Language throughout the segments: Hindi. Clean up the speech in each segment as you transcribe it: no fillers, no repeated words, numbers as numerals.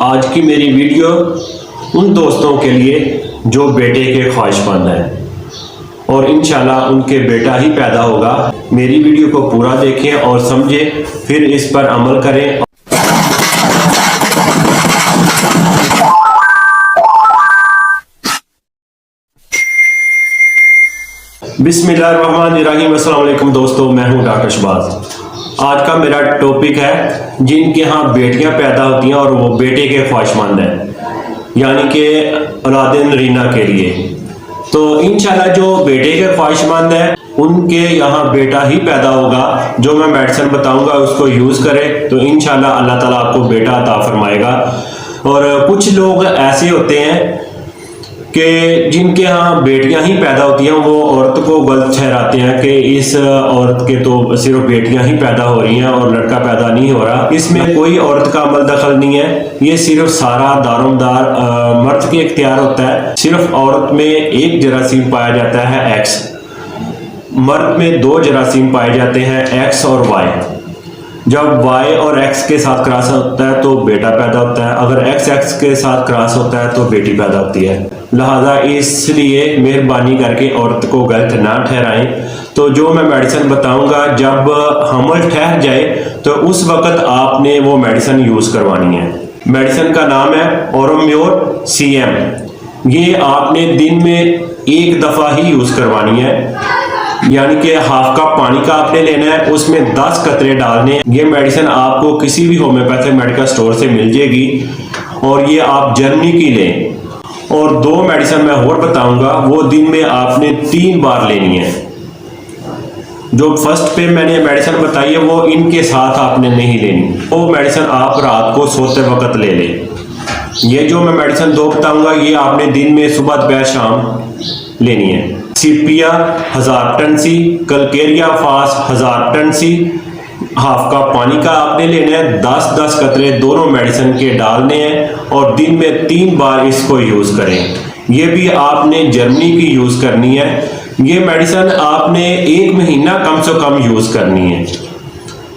आज की मेरी वीडियो उन दोस्तों के लिए जो बेटे के ख्वाहिशमंद हैं और इंशाल्लाह उनके बेटा ही पैदा होगा। मेरी वीडियो को पूरा देखें और समझें, फिर इस पर अमल करें। बिस्मिल्लाहिर्रहमानिर्रहीम। अस्सलाम वालेकुम दोस्तों, मैं हूं डॉक्टर शहबाज। आज का मेरा टॉपिक है जिनके यहाँ बेटियां पैदा होती हैं और वो बेटे के ख्वाहिशमंद हैं, यानी कि औलादे नरीना के लिए। तो इंशाल्लाह जो बेटे के ख्वाहिशमंद हैं उनके यहाँ बेटा ही पैदा होगा। जो मैं मेडिसिन बताऊंगा उसको यूज़ करें तो इंशाल्लाह अल्लाह ताला आपको बेटा अता फरमाएगा। और कुछ लोग ऐसे होते हैं कि जिनके यहाँ बेटियां ही पैदा होती हैं, वो औरत को गलत ठहराते हैं कि इस औरत के तो सिर्फ बेटियां ही पैदा हो रही हैं और लड़का पैदा नहीं हो रहा। इसमें कोई औरत का अमल दखल नहीं है, ये सिर्फ सारा दारोमदार मर्द के इख्तियार होता है। सिर्फ औरत में एक जरासीम पाया जाता है एक्स, मर्द में 2 जरासीम पाए जाते हैं एक्स और वाई। जब y और x के साथ क्रॉस होता है तो बेटा पैदा होता है, अगर x के साथ क्रॉस होता है तो बेटी पैदा होती है। लिहाजा इसलिए मेहरबानी करके औरत को गलत ना ठहराएं। तो जो मैं मेडिसिन बताऊंगा, जब हमल ठहर जाए तो उस वक्त आपने वो मेडिसिन यूज़ करवानी है। मेडिसिन का नाम है ओरोम्योर CM। ये आपने दिन में एक दफ़ा ही यूज़ करवानी है, यानी कि हाफ कप पानी का आपने लेना है, उसमें 10 कतरे डालने हैं। ये मेडिसिन आपको किसी भी होम्योपैथिक मेडिकल स्टोर से मिल जाएगी और ये आप जर्मनी की लें। और 2 मेडिसिन मैं और बताऊंगा, वो दिन में आपने 3 बार लेनी है। जो फर्स्ट पे मैंने मेडिसिन बताई है वो इनके साथ आपने नहीं लेनी, वो मेडिसिन आप रात को सोते वक्त ले लें। ये जो मैं मेडिसिन 2 बताऊंगा ये आपने दिन में सुबह दोपहर शाम लेनी है। सीपिया 1000 टन सी, कलकेरिया फास 1000 टन सी, हाफ कप पानी का आपने लेना है। 10-10 कतरे दोनों मेडिसिन के डालने हैं और दिन में 3 बार इसको यूज़ करें। ये भी आपने जर्मनी की यूज़ करनी है। ये मेडिसिन आपने 1 महीना कम से कम यूज़ करनी है।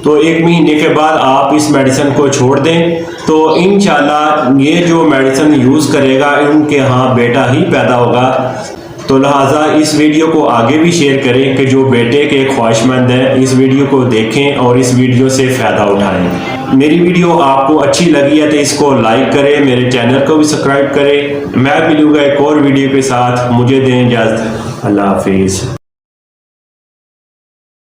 तो 1 महीने के बाद आप इस मेडिसिन को छोड़ दें तो इंशाल्लाह ये जो मेडिसिन यूज़ करेगा उनके यहाँ बेटा ही पैदा होगा। तो लिहाजा इस वीडियो को आगे भी शेयर करें कि जो बेटे के ख्वाहिशमंद हैं इस वीडियो को देखें और इस वीडियो से फ़ायदा उठाएं। मेरी वीडियो आपको अच्छी लगी है तो इसको लाइक करें, मेरे चैनल को भी सब्सक्राइब करें। मैं मिलूंगा एक और वीडियो के साथ, मुझे दें इजाज़त। अल्लाह हाफिज़।